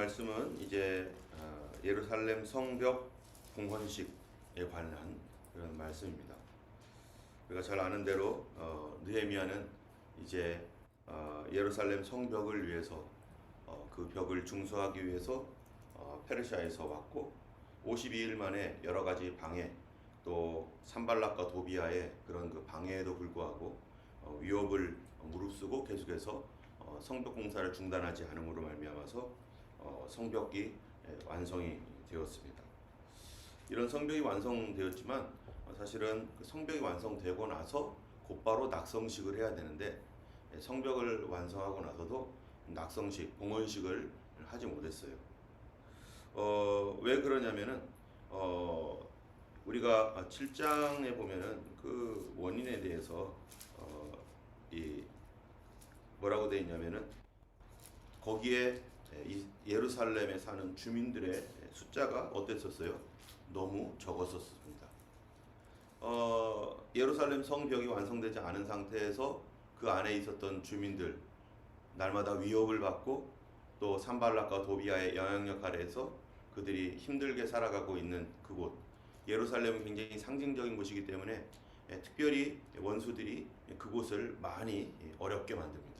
말씀은 이제 예루살렘 성벽 봉헌식에 관한 그런 말씀입니다. 우리가 잘 아는 대로 느헤미야는 이제 예루살렘 성벽을 위해서 그 벽을 중수하기 위해서 페르시아에서 왔고 52일 만에 여러 가지 방해, 또 산발락과 도비아의 그런 그 방해에도 불구하고 위협을 무릅쓰고 계속해서 성벽 공사를 중단하지 않음으로 말미암아서 성벽이 완성이 되었습니다. 이런 성벽이 완성되었지만 사실은 그 성벽이 완성되고 나서 곧바로 낙성식을 해야 되는데 성벽을 완성하고 나서도 낙성식, 봉헌식을 하지 못했어요. 왜 그러냐면은 우리가 7장에 보면은 그 원인에 대해서 이 뭐라고 되어 있냐면은 거기에 예루살렘에 사는 주민들의 숫자가 어땠었어요? 너무 적었었습니다. 예루살렘 성벽이 완성되지 않은 상태에서 그 안에 있었던 주민들 날마다 위협을 받고 또 산발락과 도비아의 영향력 아래에서 그들이 힘들게 살아가고 있는 그곳, 예루살렘은 굉장히 상징적인 곳이기 때문에 특별히 원수들이 그곳을 많이 어렵게 만듭니다.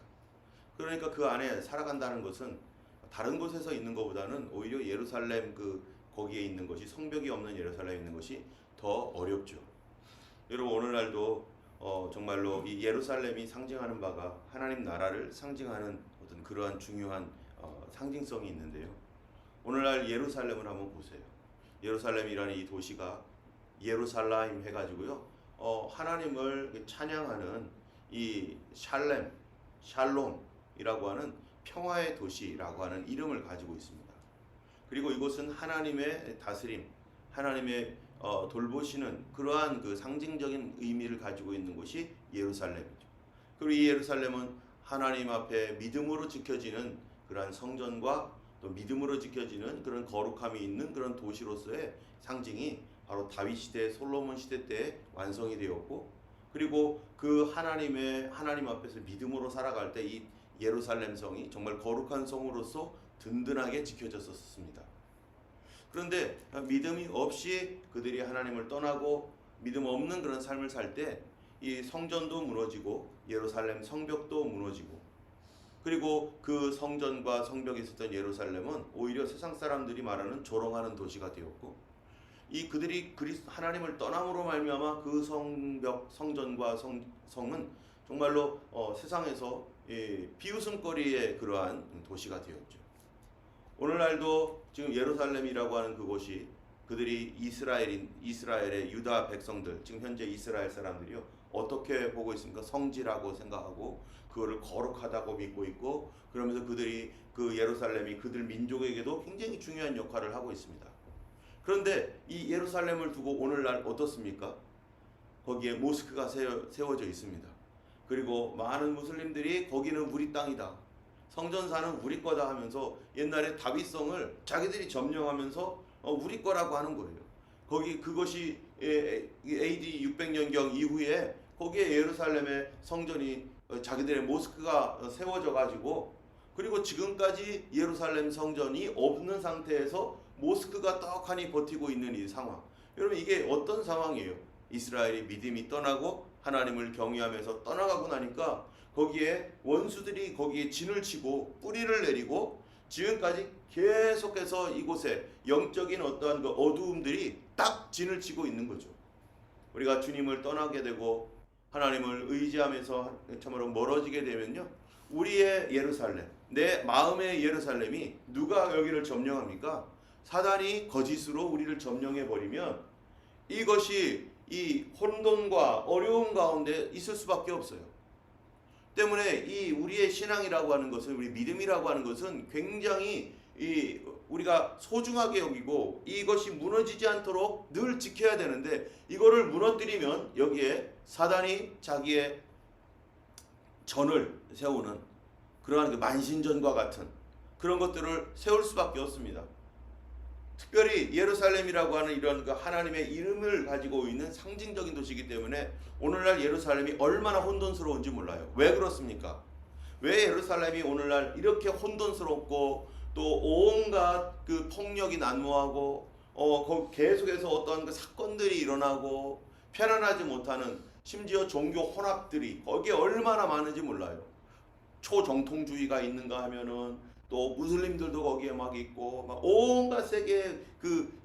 그러니까 그 안에 살아간다는 것은 다른 곳에서 있는 것보다는 오히려 예루살렘 거기에 있는 것이, 성벽이 없는 예루살렘에 있는 것이 더 어렵죠. 여러분, 오늘날도 정말로 이 예루살렘이 상징하는 바가 하나님 나라를 상징하는 어떤 그러한 중요한 상징성이 있는데요. 오늘날 예루살렘을 한번 보세요. 예루살렘이라는 이 도시가 예루살라임 해가지고요, 하나님을 찬양하는 이 샬롬이라고 하는 평화의 도시라고 하는 이름을 가지고 있습니다. 그리고 이곳은 하나님의 다스림, 하나님의 돌보시는 그러한 그 상징적인 의미를 가지고 있는 곳이 예루살렘이죠. 그리고 이 예루살렘은 하나님 앞에 믿음으로 지켜지는 그러한 성전과 또 믿음으로 지켜지는 그런 거룩함이 있는 그런 도시로서의 상징이 바로 다윗 시대, 솔로몬 시대 때 완성이 되었고, 그리고 그 하나님 앞에서 믿음으로 살아갈 때 이 예루살렘 성이 정말 거룩한 성으로서 든든하게 지켜졌었습니다. 그런데 믿음이 없이 그들이 하나님을 떠나고 믿음 없는 그런 삶을 살 때 이 성전도 무너지고 예루살렘 성벽도 무너지고, 그리고 그 성전과 성벽에 있었던 예루살렘은 오히려 세상 사람들이 말하는 조롱하는 도시가 되었고, 이 그들이 하나님을 떠남으로 말미암아 그 성전과 성은 정말로 세상에서 비웃음거리의 그러한 도시가 되었죠. 오늘날도 지금 예루살렘이라고 하는 그곳이 그들이 이스라엘의 유다 백성들, 지금 현재 이스라엘 사람들이요, 어떻게 보고 있습니까? 성지라고 생각하고 그거를 거룩하다고 믿고 있고, 그러면서 그들이 그 예루살렘이 그들 민족에게도 굉장히 중요한 역할을 하고 있습니다. 그런데 이 예루살렘을 두고 오늘날 어떻습니까? 거기에 모스크가 세워져 있습니다. 그리고 많은 무슬림들이 거기는 우리 땅이다, 성전사는 우리 거다 하면서 옛날에 다윗성을 자기들이 점령하면서 우리 거라고 하는 거예요. 그것이 AD 600년경 이후에 거기에 예루살렘의 성전이 자기들의 모스크가 세워져 가지고, 그리고 지금까지 예루살렘 성전이 없는 상태에서 모스크가 떡하니 버티고 있는 이 상황. 여러분, 이게 어떤 상황이에요? 이스라엘이 믿음이 떠나고 하나님을 경외하면서 떠나가고 나니까 거기에 원수들이 거기에 진을 치고 뿌리를 내리고 지금까지 계속해서 이곳에 영적인 어떠한 그 어두움들이 딱 진을 치고 있는 거죠. 우리가 주님을 떠나게 되고 하나님을 의지하면서 참으로 멀어지게 되면요, 우리의 예루살렘, 내 마음의 예루살렘이 누가 여기를 점령합니까? 사단이 거짓으로 우리를 점령해 버리면 이것이 이 혼돈과 어려움 가운데 있을 수밖에 없어요. 때문에 이 우리의 신앙이라고 하는 것은, 우리 믿음이라고 하는 것은 굉장히 우리가 소중하게 여기고 이것이 무너지지 않도록 늘 지켜야 되는데, 이거를 무너뜨리면 여기에 사단이 자기의 전을 세우는 그러한 그 만신전과 같은 그런 것들을 세울 수밖에 없습니다. 특별히 예루살렘이라고 하는 이런 그 하나님의 이름을 가지고 있는 상징적인 도시이기 때문에 오늘날 예루살렘이 얼마나 혼돈스러운지 몰라요. 왜 그렇습니까? 왜 예루살렘이 오늘날 이렇게 혼돈스럽고 또 온갖 그 폭력이 난무하고 계속해서 어떤 그 사건들이 일어나고 편안하지 못하는 심지어 종교 혼합들이 거기에 얼마나 많은지 몰라요. 초정통주의가 있는가 하면은 또 무슬림들도 거기에 막 있고 막 온갖 세계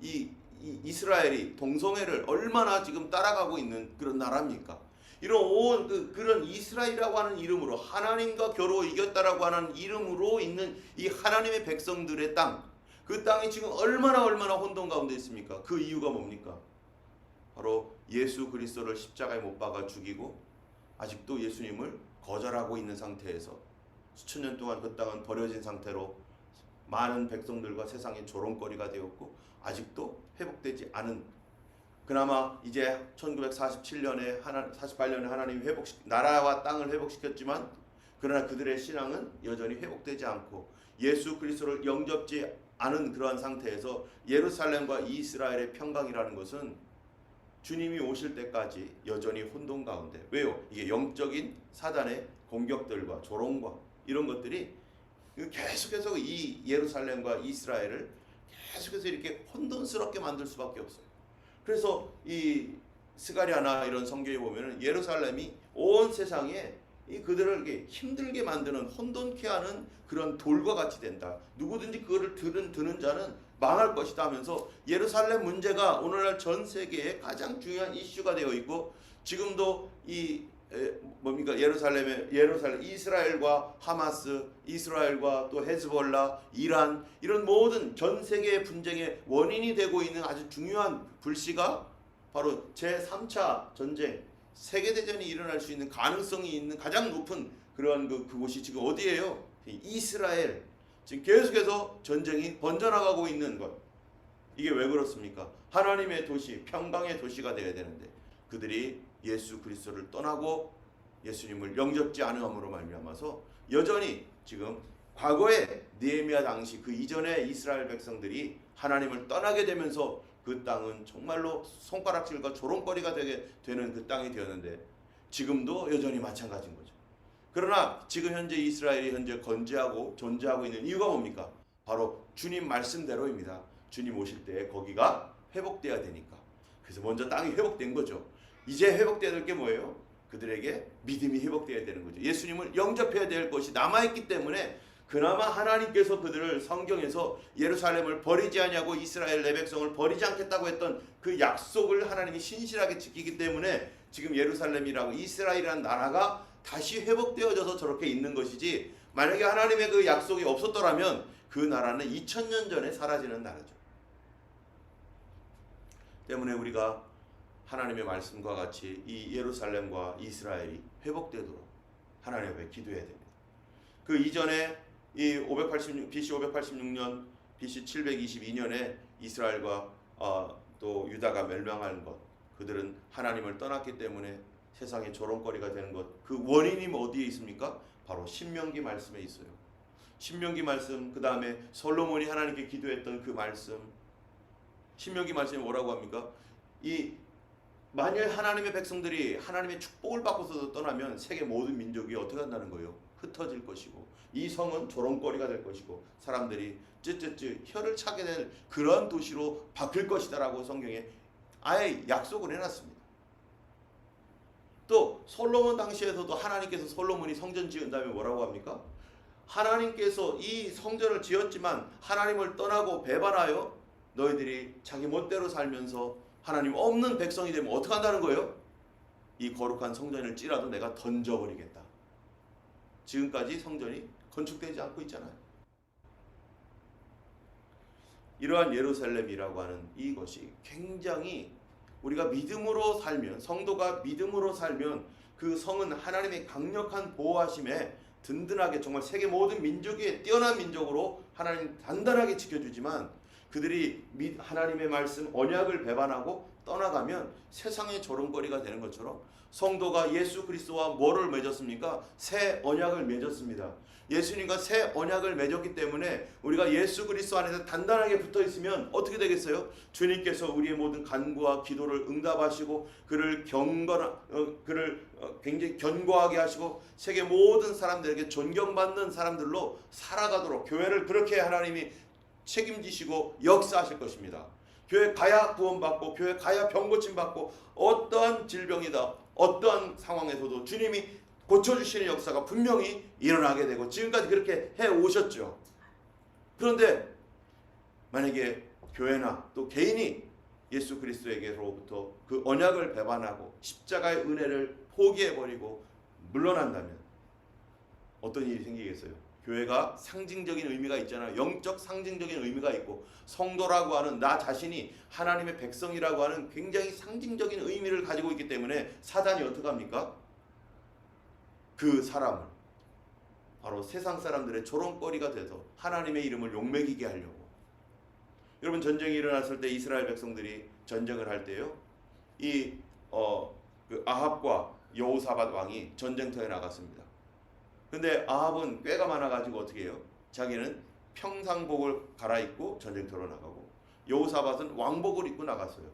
이 이스라엘이 동성애를 얼마나 지금 따라가고 있는 그런 나라입니까? 이런 그런 이스라엘이라고 하는 이름으로 하나님과 겨루 이겼다라고 하는 이름으로 있는 이 하나님의 백성들의 땅, 그 땅이 지금 얼마나 혼돈 가운데 있습니까? 그 이유가 뭡니까? 바로 예수 그리스도를 십자가에 못 박아 죽이고 아직도 예수님을 거절하고 있는 상태에서 수천 년 동안 그 땅은 버려진 상태로 많은 백성들과 세상의 조롱거리가 되었고 아직도 회복되지 않은, 그나마 이제 1948년에 하나님이 나라와 땅을 회복시켰지만 그러나 그들의 신앙은 여전히 회복되지 않고 예수 그리스도를 영접지 않은 그러한 상태에서 예루살렘과 이스라엘의 평강이라는 것은 주님이 오실 때까지 여전히 혼돈 가운데. 왜요? 이게 영적인 사단의 공격들과 조롱과 이런 것들이 계속해서 이 예루살렘과 이스라엘을 계속해서 이렇게 혼돈스럽게 만들 수밖에 없어요. 그래서 이 스가랴나 이런 성경에 보면은 예루살렘이 온 세상에 그들을 이렇게 힘들게 만드는, 혼돈케 하는 그런 돌과 같이 된다. 누구든지 그거를 드는 자는 망할 것이다 하면서 예루살렘 문제가 오늘날 전 세계에 가장 중요한 이슈가 되어 있고, 지금도 예루살em 이스라엘과 하마스, 이스라엘과 또 헤즈볼라, 이란, 이런 모든 전 세계의 분쟁의 원인이 되고 있는 아주 중요한 불씨가 바로 제3차 전쟁, 세계대전이 일어날 수 있는 가능성이 있는 가장 높은 그러한 그곳이 지금 어디예요? 이스라엘. 지금 계속해서 전쟁이 번져나가고 있는 것. 이게 왜 그렇습니까? 하나님의 도시, 평강의 도시가 되어야 되는데 그들이 예수 그리스도를 떠나고 예수님을 영접지 않음으로 말미암아서 여전히 지금 과거에 느헤미야 당시 그 이전에 이스라엘 백성들이 하나님을 떠나게 되면서 그 땅은 정말로 손가락질과 조롱거리가 되게 되는 그 땅이 되었는데 지금도 여전히 마찬가지인 거죠. 그러나 지금 현재 이스라엘이 현재 건재하고 존재하고 있는 이유가 뭡니까? 바로 주님 말씀대로입니다. 주님 오실 때 거기가 회복돼야 되니까. 그래서 먼저 땅이 회복된 거죠. 이제 회복돼야 될 게 뭐예요? 그들에게 믿음이 회복돼야 되는 거죠. 예수님을 영접해야 될 것이 남아있기 때문에 그나마 하나님께서 그들을 성경에서 예루살렘을 버리지 아니하고 이스라엘 내 백성을 버리지 않겠다고 했던 그 약속을 하나님이 신실하게 지키기 때문에 지금 예루살렘이라고 이스라엘이라는 나라가 다시 회복되어져서 저렇게 있는 것이지, 만약에 하나님의 그 약속이 없었더라면 그 나라는 2000년 전에 사라지는 나라죠. 때문에 우리가 하나님의 말씀과 같이 이 예루살렘과 이스라엘이 회복되도록 하나님 앞에 기도해야 됩니다. 그 이전에 BC 586년, BC 722년에 이스라엘과 또 유다가 멸망한 것, 그들은 하나님을 떠났기 때문에 세상의 조롱거리가 되는 것, 그 원인이 어디에 있습니까? 바로 신명기 말씀에 있어요. 신명기 말씀, 그 다음에 솔로몬이 하나님께 기도했던 그 말씀. 신명기 말씀이 뭐라고 합니까? 만일 하나님의 백성들이 하나님의 축복을 받고서도 떠나면 세계 모든 민족이 어떻게 한다는 거예요? 흩어질 것이고 이 성은 조롱거리가 될 것이고 사람들이 쯧쯧쯧 혀를 차게 될 그런 도시로 바뀔 것이다 라고 성경에 아예 약속을 해놨습니다. 또 솔로몬 당시에서도 하나님께서 솔로몬이 성전 지은 다음에 뭐라고 합니까? 하나님께서 이 성전을 지었지만 하나님을 떠나고 배반하여 너희들이 자기 멋대로 살면서 하나님 없는 백성이 되면 어떻게 한다는 거예요? 이 거룩한 성전을 찌라도 내가 던져버리겠다. 지금까지 성전이 건축되지 않고 있잖아요. 이러한 예루살렘이라고 하는 이것이 굉장히 우리가 믿음으로 살면, 성도가 믿음으로 살면 그 성은 하나님의 강력한 보호하심에 든든하게, 정말 세계 모든 민족의 뛰어난 민족으로 하나님 단단하게 지켜주지만 그들이 하나님의 말씀 언약을 배반하고 떠나가면 세상의 조롱거리가 되는 것처럼 성도가 예수 그리스도와 뭐를 맺었습니까? 새 언약을 맺었습니다. 예수님과 새 언약을 맺었기 때문에 우리가 예수 그리스도 안에서 단단하게 붙어 있으면 어떻게 되겠어요? 주님께서 우리의 모든 간구와 기도를 응답하시고 그를 굉장히 견고하게 하시고 세계 모든 사람들에게 존경받는 사람들로 살아가도록 교회를 그렇게 하나님이 책임지시고 역사하실 것입니다. 교회 가야 구원받고 교회 가야 병고침 받고 어떠한 질병이다 어떠한 상황에서도 주님이 고쳐주시는 역사가 분명히 일어나게 되고 지금까지 그렇게 해오셨죠. 그런데 만약에 교회나 또 개인이 예수 그리스도에게로부터 그 언약을 배반하고 십자가의 은혜를 포기해버리고 물러난다면 어떤 일이 생기겠어요? 교회가 상징적인 의미가 있잖아요. 영적 상징적인 의미가 있고 성도라고 하는 나 자신이 하나님의 백성이라고 하는 굉장히 상징적인 의미를 가지고 있기 때문에 사단이 어떻게 합니까? 그 사람을 바로 세상 사람들의 조롱거리가 돼서 하나님의 이름을 욕먹이게 하려고. 여러분 전쟁이 일어났을 때 이스라엘 백성들이 전쟁을 할 때요. 그 아합과 여호사밧 왕이 전쟁터에 나갔습니다. 근데 아합은 꾀가 많아가지고 어떻게 해요? 자기는 평상복을 갈아입고 전쟁터로 나가고 여호사밧은 왕복을 입고 나갔어요.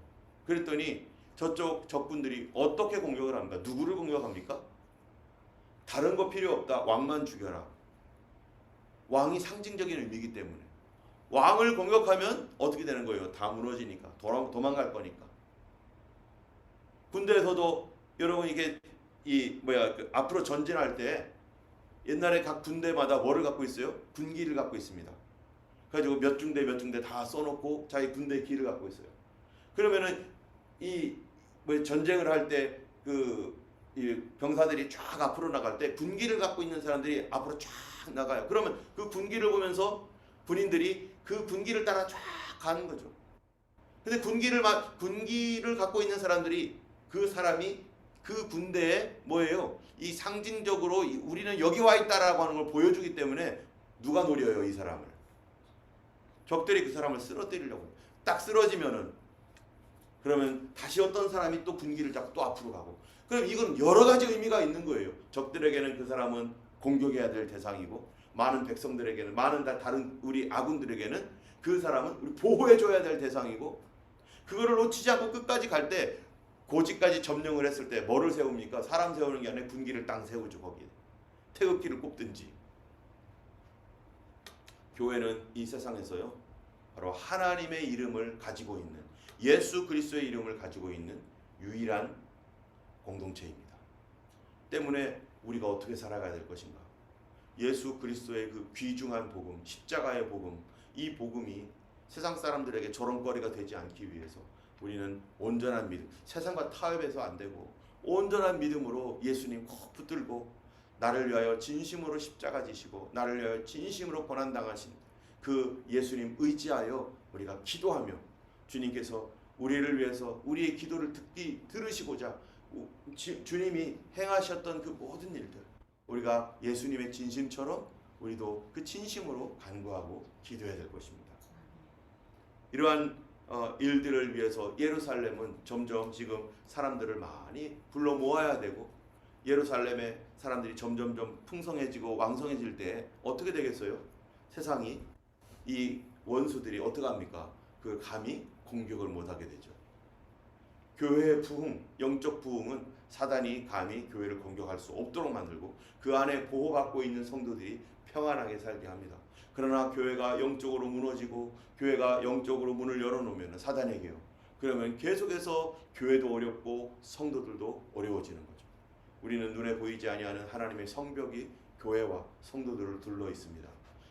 그랬더니 저쪽 적군들이 어떻게 공격을 합니까? 누구를 공격합니까? 다른 거 필요 없다. 왕만 죽여라. 왕이 상징적인 의미이기 때문에 왕을 공격하면 어떻게 되는 거예요? 다 무너지니까 도망갈 거니까. 군대에서도 여러분 이게 앞으로 전진할 때 옛날에 각 군대마다 뭐를 갖고 있어요? 군기를 갖고 있습니다. 그래가지고 몇 중대 다 써놓고 자기 군대 기를 갖고 있어요. 그러면은 전쟁을 할 때 이 병사들이 쫙 앞으로 나갈 때 군기를 갖고 있는 사람들이 앞으로 쫙 나가요. 그러면 그 군기를 보면서 군인들이 그 군기를 따라 쫙 가는 거죠. 근데 군기를 갖고 있는 사람들이 그 사람이 그 군대에 뭐예요? 이 상징적으로 우리는 여기 와 있다라고 하는 걸 보여주기 때문에 누가 노려요? 이 사람을. 적들이 그 사람을 쓰러뜨리려고. 딱 쓰러지면은 그러면 다시 어떤 사람이 또 군기를 잡고 또 앞으로 가고. 그럼 이건 여러 가지 의미가 있는 거예요. 적들에게는 그 사람은 공격해야 될 대상이고 많은 백성들에게는 다른 우리 아군들에게는 그 사람은 우리 보호해줘야 될 대상이고 그거를 놓치지 않고 끝까지 갈 때 고지까지 점령을 했을 때 뭐를 세웁니까? 사람 세우는 게 아니라 군기를 땅 세우죠. 거기에 태극기를 꼽든지. 교회는 이 세상에서요 바로 하나님의 이름을 가지고 있는 예수 그리스도의 이름을 가지고 있는 유일한 공동체입니다. 때문에 우리가 어떻게 살아가야 될 것인가? 예수 그리스도의 그 귀중한 복음, 십자가의 복음, 이 복음이 세상 사람들에게 조롱거리가 되지 않기 위해서 우리는 온전한 믿음, 세상과 타협해서 안 되고 온전한 믿음으로 예수님 꼭 붙들고 나를 위하여 진심으로 십자가 지시고 나를 위하여 진심으로 고난당하신 그 예수님 의지하여 우리가 기도하며 주님께서 우리를 위해서 우리의 기도를 들으시고자 주님이 행하셨던 그 모든 일들 우리가 예수님의 진심처럼 우리도 그 진심으로 간구하고 기도해야 될 것입니다. 이러한 일들을 위해서 예루살렘은 점점 지금 사람들을 많이 불러 모아야 되고 예루살렘의 사람들이 점점점 풍성해지고 왕성해질 때 어떻게 되겠어요? 세상이 이 원수들이 어떻게 합니까? 그 감히 공격을 못하게 되죠. 교회의 부흥, 영적 부흥은 사단이 감히 교회를 공격할 수 없도록 만들고 그 안에 보호받고 있는 성도들이 평안하게 살게 합니다. 그러나 교회가 영적으로 무너지고 교회가 영적으로 문을 열어놓으면 사단에게요. 그러면 계속해서 교회도 어렵고 성도들도 어려워지는 거죠. 우리는 눈에 보이지 아니하는 하나님의 성벽이 교회와 성도들을 둘러 있습니다.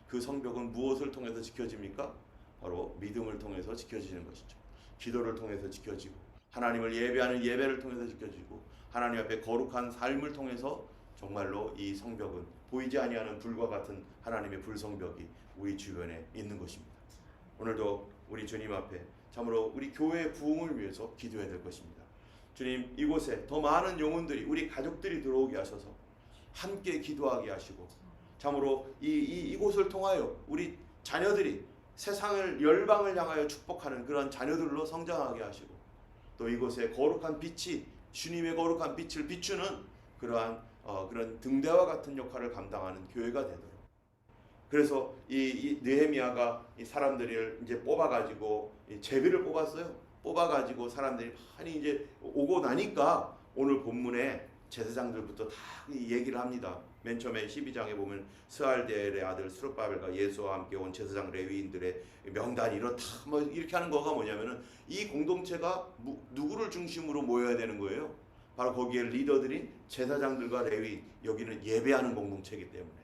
그 성벽은 무엇을 통해서 지켜집니까? 바로 믿음을 통해서 지켜지는 것이죠. 기도를 통해서 지켜지고 하나님을 예배하는 예배를 통해서 지켜지고 하나님 앞에 거룩한 삶을 통해서 정말로 이 성벽은 보이지 아니하는 불과 같은 하나님의 불성벽이 우리 주변에 있는 것입니다. 오늘도 우리 주님 앞에 참으로 우리 교회의 부흥을 위해서 기도해야 될 것입니다. 주님, 이곳에 더 많은 영혼들이 우리 가족들이 들어오게 하셔서 함께 기도하게 하시고 참으로 이곳을 통하여 우리 자녀들이 세상을 열방을 향하여 축복하는 그런 자녀들로 성장하게 하시고 또 이곳에 거룩한 빛이 주님의 거룩한 빛을 비추는 그런 등대와 같은 역할을 감당하는 교회가 되도록. 그래서 이 느헤미야가 이 사람들을 이제 뽑아가지고 제비를 뽑았어요. 뽑아가지고 사람들이 많이 이제 오고 나니까 오늘 본문에 제사장들부터 다 얘기를 합니다. 맨 처음에 12장에 보면 스알델의 아들 스룹바벨과 예수와 함께 온 제사장 레위인들의 명단이 이렇다 뭐 이렇게 하는 거가 뭐냐면은 이 공동체가 누구를 중심으로 모여야 되는 거예요. 바로 거기에 리더들인 제사장들과 레위, 여기는 예배하는 공동체이기 때문에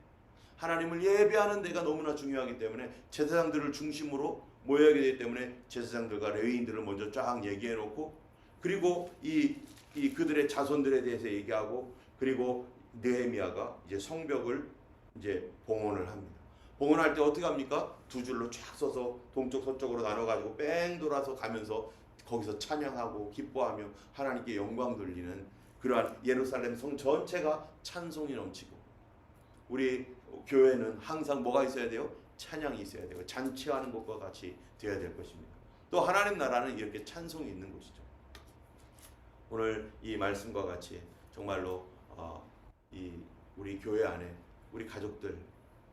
하나님을 예배하는 데가 너무나 중요하기 때문에 제사장들을 중심으로 모여야 되기 때문에 제사장들과 레위인들을 먼저 쫙 얘기해 놓고, 그리고 이 그들의 자손들에 대해서 얘기하고, 그리고 느헤미야가 이제 성벽을 이제 봉헌을 합니다. 봉헌할 때 어떻게 합니까? 두 줄로 쫙 서서 동쪽 서쪽으로 나눠 가지고 뺑 돌아서 가면서 거기서 찬양하고 기뻐하며 하나님께 영광 돌리는 그러한 예루살렘 성 전체가 찬송이 넘치고, 우리 교회는 항상 뭐가 있어야 돼요? 찬양이 있어야 되고 잔치하는 것과 같이 되어야 될 것입니다. 또 하나님 나라는 이렇게 찬송이 있는 곳이죠. 오늘 이 말씀과 같이 정말로 우리 교회 안에 우리 가족들,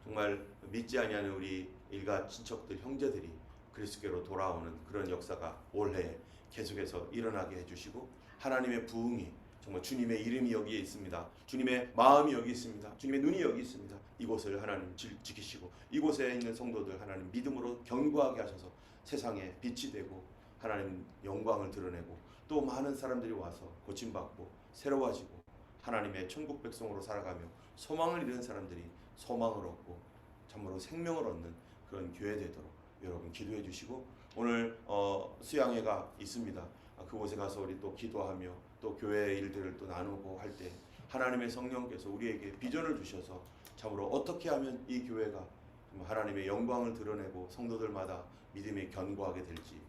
정말 믿지 아니하는 우리 일가 친척들, 형제들이 그리스도께로 돌아오는 그런 역사가 올해 계속해서 일어나게 해주시고, 하나님의 부흥이 정말 주님의 이름이 여기에 있습니다. 주님의 마음이 여기 있습니다. 주님의 눈이 여기 있습니다. 이곳을 하나님 지키시고 이곳에 있는 성도들 하나님 믿음으로 견고하게 하셔서 세상에 빛이 되고 하나님 영광을 드러내고, 또 많은 사람들이 와서 고침받고 새로워지고 하나님의 천국 백성으로 살아가며 소망을 잃은 사람들이 소망을 얻고 참으로 생명을 얻는 그런 교회 되도록 여러분 기도해 주시고, 오늘 수양회가 있습니다. 그곳에 가서 우리 또 기도하며 또 교회의 일들을 또 나누고 할 때 하나님의 성령께서 우리에게 비전을 주셔서 참으로 어떻게 하면 이 교회가 하나님의 영광을 드러내고 성도들마다 믿음이 견고하게 될지,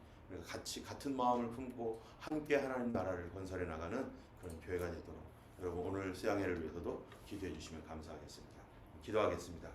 같이 같은 마음을 품고 함께 하나님 나라를 건설해 나가는 그런 교회가 되도록 여러분 오늘 수양회를 위해서도 기도해 주시면 감사하겠습니다. 기도하겠습니다.